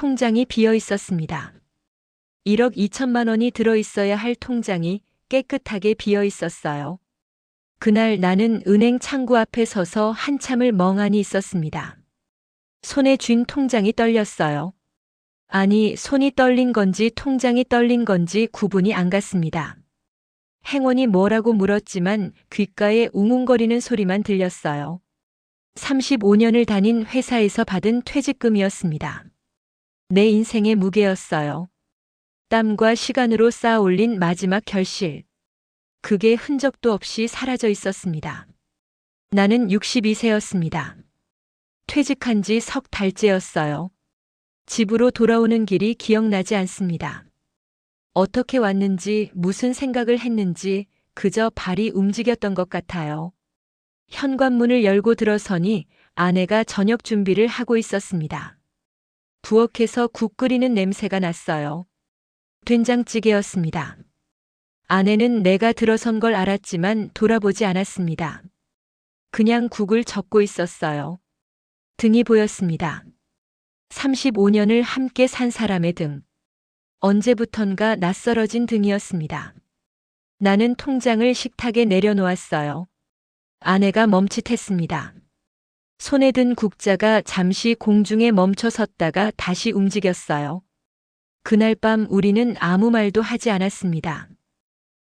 통장이 비어 있었습니다. 1억 2천만 원이 들어있어야 할 통장이 깨끗하게 비어 있었어요. 그날 나는 은행 창구 앞에 서서 한참을 멍하니 있었습니다. 손에 쥔 통장이 떨렸어요. 아니, 손이 떨린 건지 통장이 떨린 건지 구분이 안 갔습니다. 행원이 뭐라고 물었지만 귓가에 웅웅거리는 소리만 들렸어요. 35년을 다닌 회사에서 받은 퇴직금이었습니다. 내 인생의 무게였어요. 땀과 시간으로 쌓아 올린 마지막 결실. 그게 흔적도 없이 사라져 있었습니다. 나는 62세였습니다. 퇴직한 지 석 달째였어요. 집으로 돌아오는 길이 기억나지 않습니다. 어떻게 왔는지 무슨 생각을 했는지 그저 발이 움직였던 것 같아요. 현관문을 열고 들어서니 아내가 저녁 준비를 하고 있었습니다. 부엌에서 국 끓이는 냄새가 났어요. 된장찌개였습니다. 아내는 내가 들어선 걸 알았지만 돌아보지 않았습니다. 그냥 국을 젓고 있었어요. 등이 보였습니다. 35년을 함께 산 사람의 등. 언제부턴가 낯설어진 등이었습니다. 나는 통장을 식탁에 내려놓았어요. 아내가 멈칫했습니다. 손에 든 국자가 잠시 공중에 멈춰 섰다가 다시 움직였어요. 그날 밤 우리는 아무 말도 하지 않았습니다.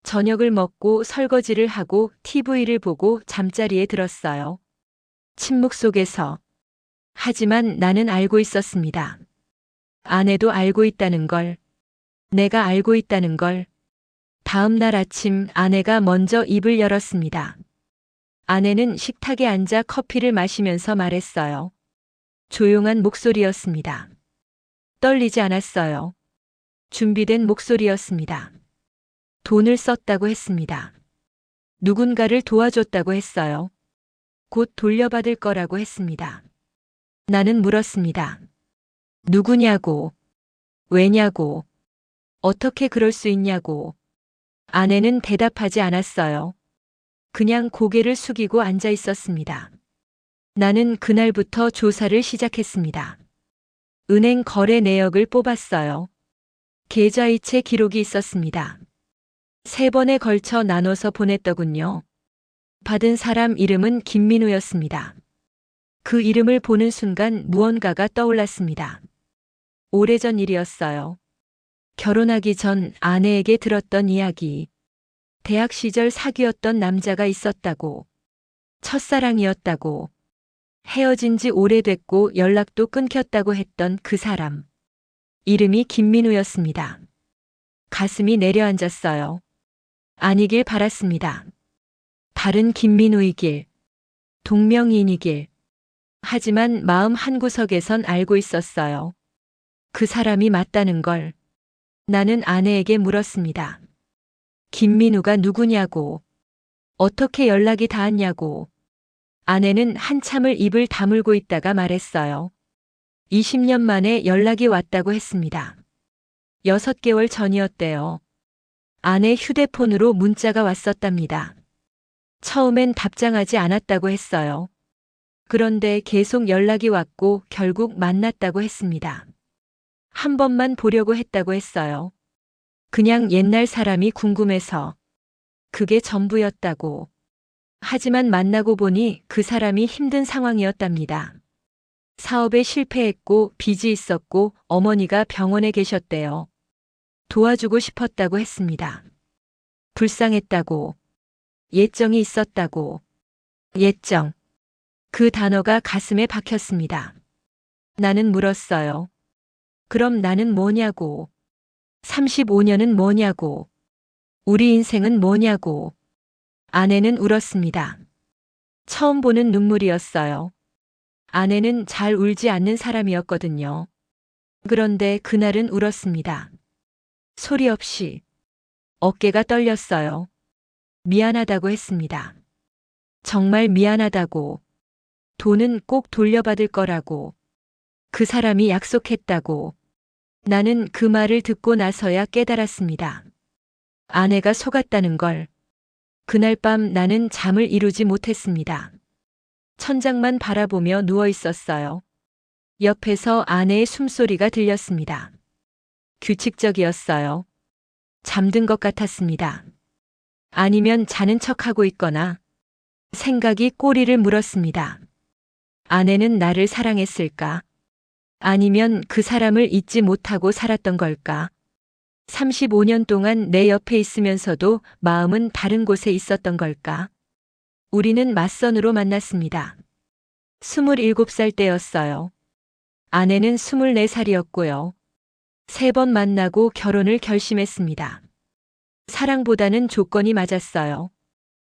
저녁을 먹고 설거지를 하고 TV를 보고 잠자리에 들었어요. 침묵 속에서. 하지만 나는 알고 있었습니다. 아내도 알고 있다는 걸. 내가 알고 있다는 걸. 다음 날 아침 아내가 먼저 입을 열었습니다. 아내는 식탁에 앉아 커피를 마시면서 말했어요. 조용한 목소리였습니다. 떨리지 않았어요. 준비된 목소리였습니다. 돈을 썼다고 했습니다. 누군가를 도와줬다고 했어요. 곧 돌려받을 거라고 했습니다. 나는 물었습니다. 누구냐고, 왜냐고, 어떻게 그럴 수 있냐고. 아내는 대답하지 않았어요. 그냥 고개를 숙이고 앉아 있었습니다. 나는 그날부터 조사를 시작했습니다. 은행 거래 내역을 뽑았어요. 계좌이체 기록이 있었습니다. 3번에 걸쳐 나눠서 보냈더군요. 받은 사람 이름은 김민우였습니다. 그 이름을 보는 순간 무언가가 떠올랐습니다. 오래전 일이었어요. 결혼하기 전 아내에게 들었던 이야기. 대학 시절 사귀었던 남자가 있었다고. 첫사랑이었다고. 헤어진 지 오래됐고 연락도 끊겼다고 했던 그 사람. 이름이 김민우였습니다. 가슴이 내려앉았어요. 아니길 바랐습니다. 다른 김민우이길. 동명이인이길. 하지만 마음 한구석에선 알고 있었어요. 그 사람이 맞다는 걸. 나는 아내에게 물었습니다. 김민우가 누구냐고. 어떻게 연락이 닿았냐고. 아내는 한참을 입을 다물고 있다가 말했어요. 20년 만에 연락이 왔다고 했습니다. 6개월 전이었대요. 아내 휴대폰으로 문자가 왔었답니다. 처음엔 답장하지 않았다고 했어요. 그런데 계속 연락이 왔고 결국 만났다고 했습니다. 한 번만 보려고 했다고 했어요. 그냥 옛날 사람이 궁금해서. 그게 전부였다고. 하지만 만나고 보니 그 사람이 힘든 상황이었답니다. 사업에 실패했고 빚이 있었고 어머니가 병원에 계셨대요. 도와주고 싶었다고 했습니다. 불쌍했다고. 예정이 있었다고. 예정. 그 단어가 가슴에 박혔습니다. 나는 물었어요. 그럼 나는 뭐냐고. 35년은 뭐냐고. 우리 인생은 뭐냐고. 아내는 울었습니다. 처음 보는 눈물이었어요. 아내는 잘 울지 않는 사람이었거든요. 그런데 그날은 울었습니다. 소리 없이. 어깨가 떨렸어요. 미안하다고 했습니다. 정말 미안하다고. 돈은 꼭 돌려받을 거라고. 그 사람이 약속했다고. 나는 그 말을 듣고 나서야 깨달았습니다. 아내가 속았다는 걸. 그날 밤 나는 잠을 이루지 못했습니다. 천장만 바라보며 누워 있었어요. 옆에서 아내의 숨소리가 들렸습니다. 규칙적이었어요. 잠든 것 같았습니다. 아니면 자는 척하고 있거나. 생각이 꼬리를 물었습니다. 아내는 나를 사랑했을까? 아니면 그 사람을 잊지 못하고 살았던 걸까? 35년 동안 내 옆에 있으면서도 마음은 다른 곳에 있었던 걸까? 우리는 맞선으로 만났습니다. 27살 때였어요. 아내는 24살이었고요. 3번 만나고 결혼을 결심했습니다. 사랑보다는 조건이 맞았어요.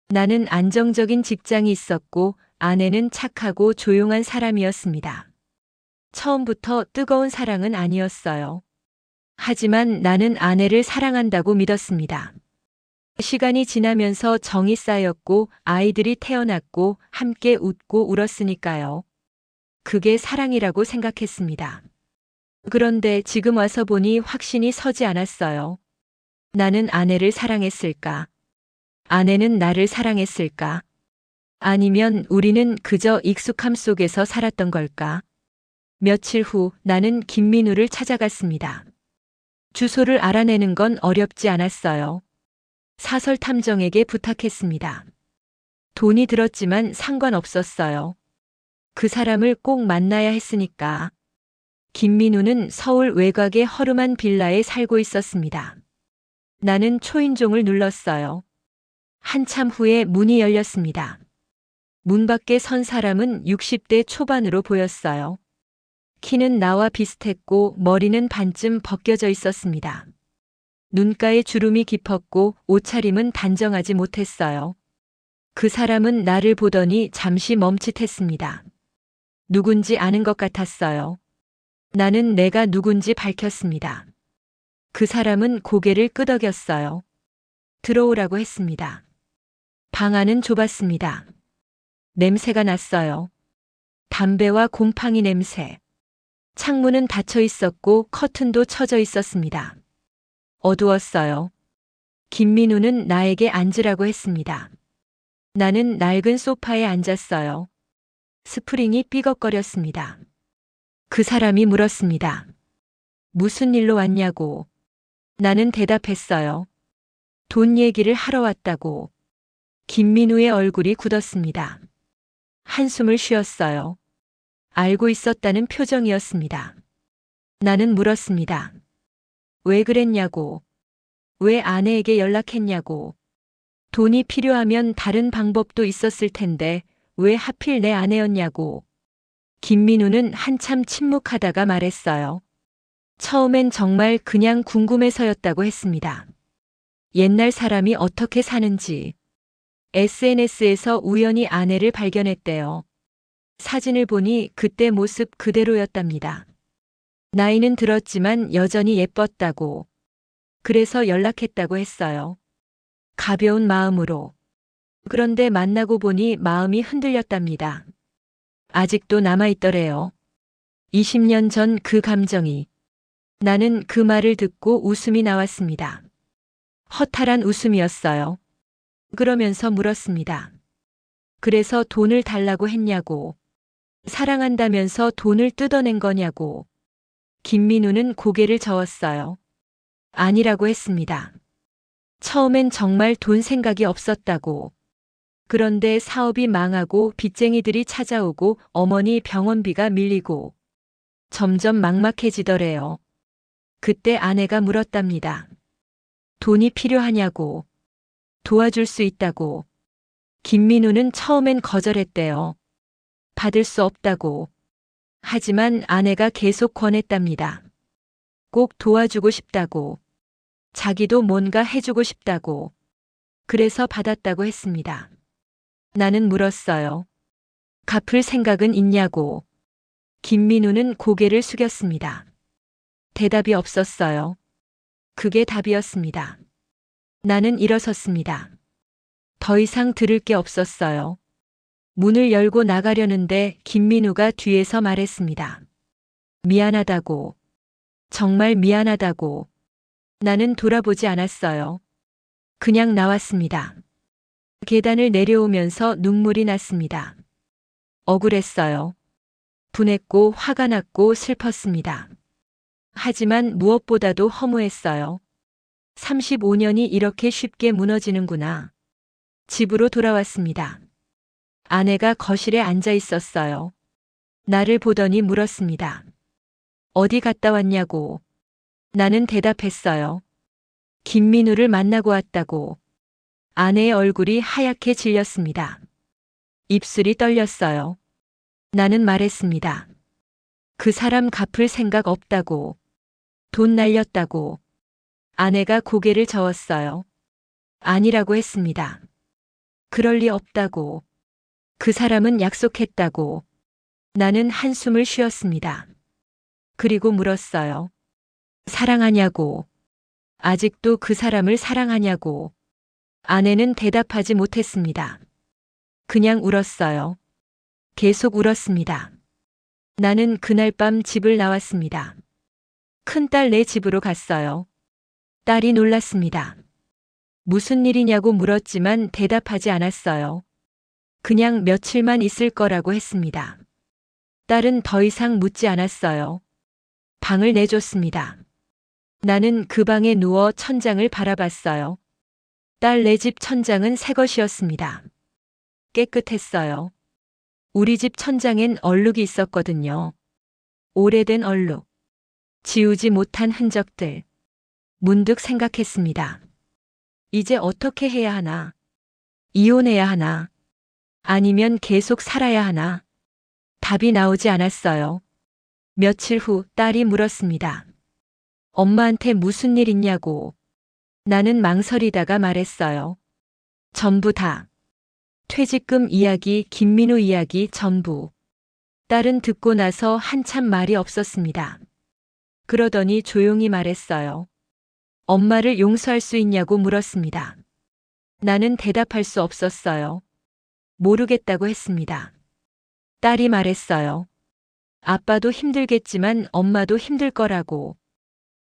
나는 안정적인 직장이 있었고 아내는 착하고 조용한 사람이었습니다. 처음부터 뜨거운 사랑은 아니었어요. 하지만 나는 아내를 사랑한다고 믿었습니다. 시간이 지나면서 정이 쌓였고 아이들이 태어났고 함께 웃고 울었으니까요. 그게 사랑이라고 생각했습니다. 그런데 지금 와서 보니 확신이 서지 않았어요. 나는 아내를 사랑했을까? 아내는 나를 사랑했을까? 아니면 우리는 그저 익숙함 속에서 살았던 걸까? 며칠 후 나는 김민우를 찾아갔습니다. 주소를 알아내는 건 어렵지 않았어요. 사설 탐정에게 부탁했습니다. 돈이 들었지만 상관없었어요. 그 사람을 꼭 만나야 했으니까. 김민우는 서울 외곽의 허름한 빌라에 살고 있었습니다. 나는 초인종을 눌렀어요. 한참 후에 문이 열렸습니다. 문 밖에 선 사람은 60대 초반으로 보였어요. 키는 나와 비슷했고 머리는 반쯤 벗겨져 있었습니다. 눈가에 주름이 깊었고 옷차림은 단정하지 못했어요. 그 사람은 나를 보더니 잠시 멈칫했습니다. 누군지 아는 것 같았어요. 나는 내가 누군지 밝혔습니다. 그 사람은 고개를 끄덕였어요. 들어오라고 했습니다. 방 안은 좁았습니다. 냄새가 났어요. 담배와 곰팡이 냄새. 창문은 닫혀 있었고 커튼도 쳐져 있었습니다. 어두웠어요. 김민우는 나에게 앉으라고 했습니다. 나는 낡은 소파에 앉았어요. 스프링이 삐걱거렸습니다. 그 사람이 물었습니다. 무슨 일로 왔냐고. 나는 대답했어요. 돈 얘기를 하러 왔다고. 김민우의 얼굴이 굳었습니다. 한숨을 쉬었어요. 알고 있었다는 표정이었습니다. 나는 물었습니다. 왜 그랬냐고. 왜 아내에게 연락했냐고. 돈이 필요하면 다른 방법도 있었을 텐데 왜 하필 내 아내였냐고. 김민우는 한참 침묵하다가 말했어요. 처음엔 정말 그냥 궁금해서였다고 했습니다. 옛날 사람이 어떻게 사는지. SNS에서 우연히 아내를 발견했대요. 사진을 보니 그때 모습 그대로였답니다. 나이는 들었지만 여전히 예뻤다고. 그래서 연락했다고 했어요. 가벼운 마음으로. 그런데 만나고 보니 마음이 흔들렸답니다. 아직도 남아있더래요. 20년 전 그 감정이. 나는 그 말을 듣고 웃음이 나왔습니다. 허탈한 웃음이었어요. 그러면서 물었습니다. 그래서 돈을 달라고 했냐고. 사랑한다면서 돈을 뜯어낸 거냐고. 김민우는 고개를 저었어요. 아니라고 했습니다. 처음엔 정말 돈 생각이 없었다고. 그런데 사업이 망하고 빚쟁이들이 찾아오고 어머니 병원비가 밀리고 점점 막막해지더래요. 그때 아내가 물었답니다. 돈이 필요하냐고. 도와줄 수 있다고. 김민우는 처음엔 거절했대요. 받을 수 없다고. 하지만 아내가 계속 권했답니다. 꼭 도와주고 싶다고. 자기도 뭔가 해주고 싶다고. 그래서 받았다고 했습니다. 나는 물었어요. 갚을 생각은 있냐고. 김민우는 고개를 숙였습니다. 대답이 없었어요. 그게 답이었습니다. 나는 일어섰습니다. 더 이상 들을 게 없었어요. 문을 열고 나가려는데 김민우가 뒤에서 말했습니다. 미안하다고. 정말 미안하다고. 나는 돌아보지 않았어요. 그냥 나왔습니다. 계단을 내려오면서 눈물이 났습니다. 억울했어요. 분했고 화가 났고 슬펐습니다. 하지만 무엇보다도 허무했어요. 35년이 이렇게 쉽게 무너지는구나. 집으로 돌아왔습니다. 아내가 거실에 앉아 있었어요. 나를 보더니 물었습니다. 어디 갔다 왔냐고. 나는 대답했어요. 김민우를 만나고 왔다고. 아내의 얼굴이 하얗게 질렸습니다. 입술이 떨렸어요. 나는 말했습니다. 그 사람 갚을 생각 없다고. 돈 날렸다고. 아내가 고개를 저었어요. 아니라고 했습니다. 그럴 리 없다고. 그 사람은 약속했다고. 나는 한숨을 쉬었습니다. 그리고 물었어요. 사랑하냐고. 아직도 그 사람을 사랑하냐고. 아내는 대답하지 못했습니다. 그냥 울었어요. 계속 울었습니다. 나는 그날 밤 집을 나왔습니다. 큰딸네 집으로 갔어요. 딸이 놀랐습니다. 무슨 일이냐고 물었지만 대답하지 않았어요. 그냥 며칠만 있을 거라고 했습니다. 딸은 더 이상 묻지 않았어요. 방을 내줬습니다. 나는 그 방에 누워 천장을 바라봤어요. 딸네 집 천장은 새 것이었습니다. 깨끗했어요. 우리 집 천장엔 얼룩이 있었거든요. 오래된 얼룩. 지우지 못한 흔적들. 문득 생각했습니다. 이제 어떻게 해야 하나? 이혼해야 하나? 아니면 계속 살아야 하나? 답이 나오지 않았어요. 며칠 후 딸이 물었습니다. 엄마한테 무슨 일 있냐고. 나는 망설이다가 말했어요. 전부 다. 퇴직금 이야기, 김민우 이야기 전부. 딸은 듣고 나서 한참 말이 없었습니다. 그러더니 조용히 말했어요. 엄마를 용서할 수 있냐고 물었습니다. 나는 대답할 수 없었어요. 모르겠다고 했습니다. 딸이 말했어요. 아빠도 힘들겠지만 엄마도 힘들 거라고.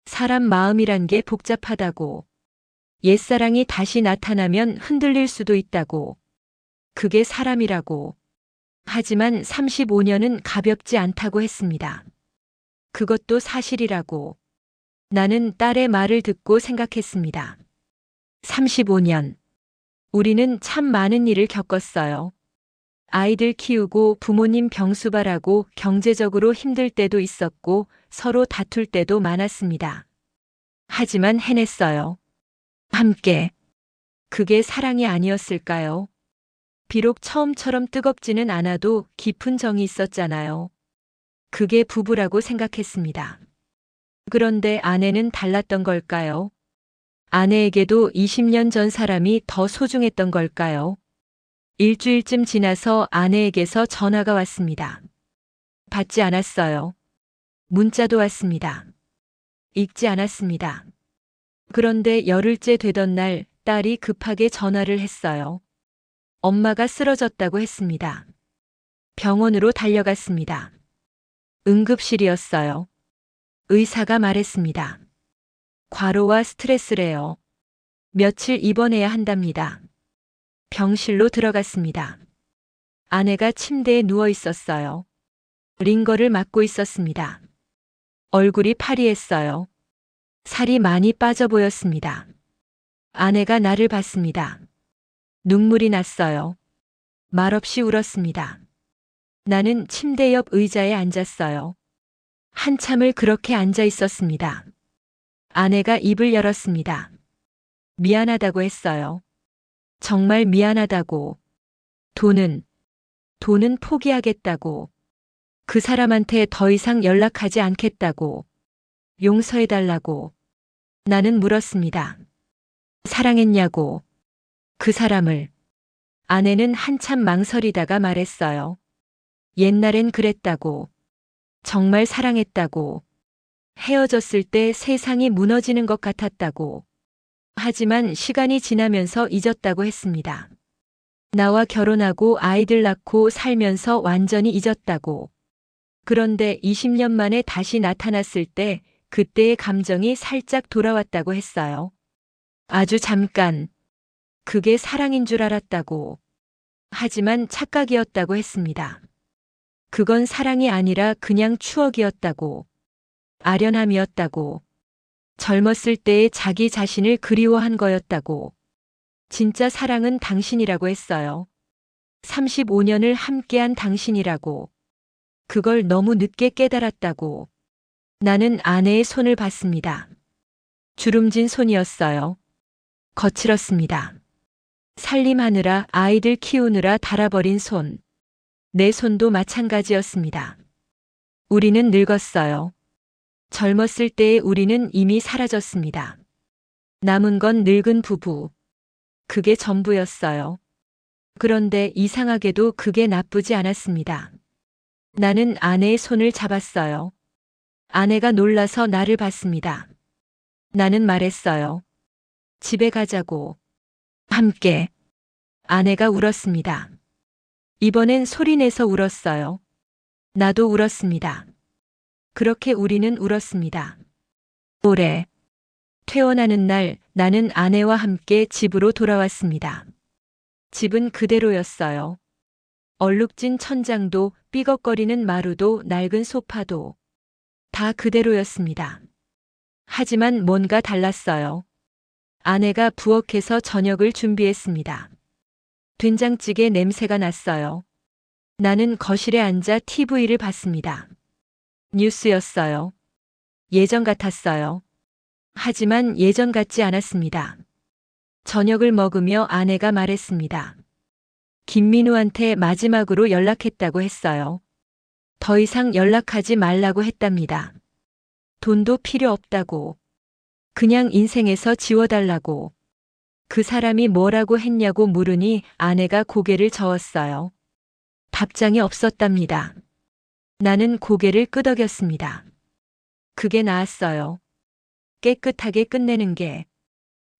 사람 마음이란 게 복잡하다고. 옛사랑이 다시 나타나면 흔들릴 수도 있다고. 그게 사람이라고. 하지만 35년은 가볍지 않다고 했습니다. 그것도 사실이라고. 나는 딸의 말을 듣고 생각했습니다. 35년. 우리는 참 많은 일을 겪었어요. 아이들 키우고 부모님 병수발하고 경제적으로 힘들 때도 있었고 서로 다툴 때도 많았습니다. 하지만 해냈어요. 함께. 그게 사랑이 아니었을까요? 비록 처음처럼 뜨겁지는 않아도 깊은 정이 있었잖아요. 그게 부부라고 생각했습니다. 그런데 아내는 달랐던 걸까요? 아내에게도 20년 전 사람이 더 소중했던 걸까요? 일주일쯤 지나서 아내에게서 전화가 왔습니다. 받지 않았어요. 문자도 왔습니다. 읽지 않았습니다. 그런데 열흘째 되던 날 딸이 급하게 전화를 했어요. 엄마가 쓰러졌다고 했습니다. 병원으로 달려갔습니다. 응급실이었어요. 의사가 말했습니다. 과로와 스트레스래요. 며칠 입원해야 한답니다. 병실로 들어갔습니다. 아내가 침대에 누워 있었어요. 링거를 맞고 있었습니다. 얼굴이 파리했어요. 살이 많이 빠져 보였습니다. 아내가 나를 봤습니다. 눈물이 났어요. 말없이 울었습니다. 나는 침대 옆 의자에 앉았어요. 한참을 그렇게 앉아 있었습니다. 아내가 입을 열었습니다. 미안하다고 했어요. 정말 미안하다고. 돈은 포기하겠다고. 그 사람한테 더 이상 연락하지 않겠다고. 용서해달라고. 나는 물었습니다. 사랑했냐고. 그 사람을. 아내는 한참 망설이다가 말했어요. 옛날엔 그랬다고. 정말 사랑했다고. 헤어졌을 때 세상이 무너지는 것 같았다고. 하지만 시간이 지나면서 잊었다고 했습니다. 나와 결혼하고 아이들 낳고 살면서 완전히 잊었다고. 그런데 20년 만에 다시 나타났을 때 그때의 감정이 살짝 돌아왔다고 했어요. 아주 잠깐. 그게 사랑인 줄 알았다고. 하지만 착각이었다고 했습니다. 그건 사랑이 아니라 그냥 추억이었다고. 아련함이었다고. 젊었을 때의 자기 자신을 그리워한 거였다고. 진짜 사랑은 당신이라고 했어요. 35년을 함께한 당신이라고. 그걸 너무 늦게 깨달았다고. 나는 아내의 손을 봤습니다. 주름진 손이었어요. 거칠었습니다. 살림하느라 아이들 키우느라 닳아버린 손. 내 손도 마찬가지였습니다. 우리는 늙었어요. 젊었을 때의 우리는 이미 사라졌습니다. 남은 건 늙은 부부. 그게 전부였어요. 그런데 이상하게도 그게 나쁘지 않았습니다. 나는 아내의 손을 잡았어요. 아내가 놀라서 나를 봤습니다. 나는 말했어요. 집에 가자고. 함께. 아내가 울었습니다. 이번엔 소리내서 울었어요. 나도 울었습니다. 그렇게 우리는 울었습니다. 올해 퇴원하는 날 나는 아내와 함께 집으로 돌아왔습니다. 집은 그대로였어요. 얼룩진 천장도 삐걱거리는 마루도 낡은 소파도 다 그대로였습니다. 하지만 뭔가 달랐어요. 아내가 부엌에서 저녁을 준비했습니다. 된장찌개 냄새가 났어요. 나는 거실에 앉아 TV를 봤습니다. 뉴스였어요. 예전 같았어요. 하지만 예전 같지 않았습니다. 저녁을 먹으며 아내가 말했습니다. 김민우한테 마지막으로 연락했다고 했어요. 더 이상 연락하지 말라고 했답니다. 돈도 필요 없다고. 그냥 인생에서 지워달라고. 그 사람이 뭐라고 했냐고 물으니 아내가 고개를 저었어요. 답장이 없었답니다. 나는 고개를 끄덕였습니다. 그게 나았어요. 깨끗하게 끝내는 게.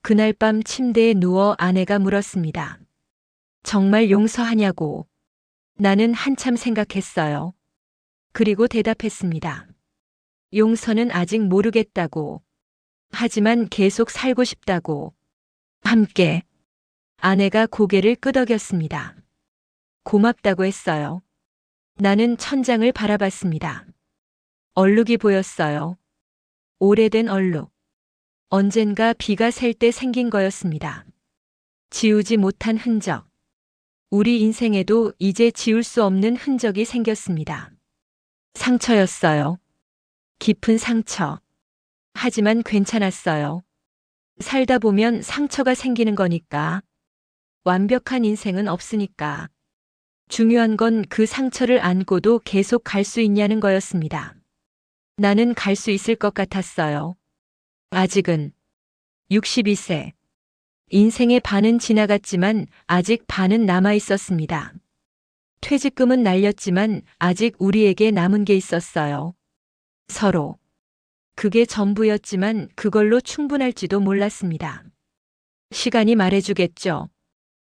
그날 밤 침대에 누워 아내가 물었습니다. 정말 용서하냐고. 나는 한참 생각했어요. 그리고 대답했습니다. 용서는 아직 모르겠다고. 하지만 계속 살고 싶다고. 함께. 아내가 고개를 끄덕였습니다. 고맙다고 했어요. 나는 천장을 바라봤습니다. 얼룩이 보였어요. 오래된 얼룩. 언젠가 비가 셀 때 생긴 거였습니다. 지우지 못한 흔적. 우리 인생에도 이제 지울 수 없는 흔적이 생겼습니다. 상처였어요. 깊은 상처. 하지만 괜찮았어요. 살다 보면 상처가 생기는 거니까. 완벽한 인생은 없으니까. 중요한 건 그 상처를 안고도 계속 갈 수 있냐는 거였습니다. 나는 갈 수 있을 것 같았어요. 아직은 62세. 인생의 반은 지나갔지만 아직 반은 남아 있었습니다. 퇴직금은 날렸지만 아직 우리에게 남은 게 있었어요. 서로. 그게 전부였지만 그걸로 충분할지도 몰랐습니다. 시간이 말해주겠죠.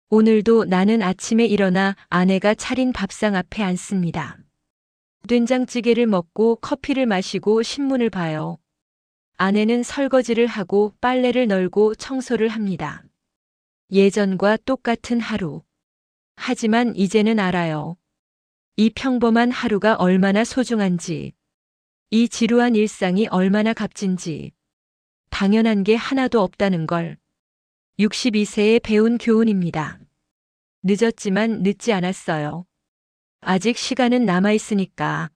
오늘도 나는 아침에 일어나 아내가 차린 밥상 앞에 앉습니다. 된장찌개를 먹고 커피를 마시고 신문을 봐요. 아내는 설거지를 하고 빨래를 널고 청소를 합니다. 예전과 똑같은 하루. 하지만 이제는 알아요. 이 평범한 하루가 얼마나 소중한지. 이 지루한 일상이 얼마나 값진지. 당연한 게 하나도 없다는 걸. 62세에 배운 교훈입니다. 늦었지만 늦지 않았어요. 아직 시간은 남아있으니까.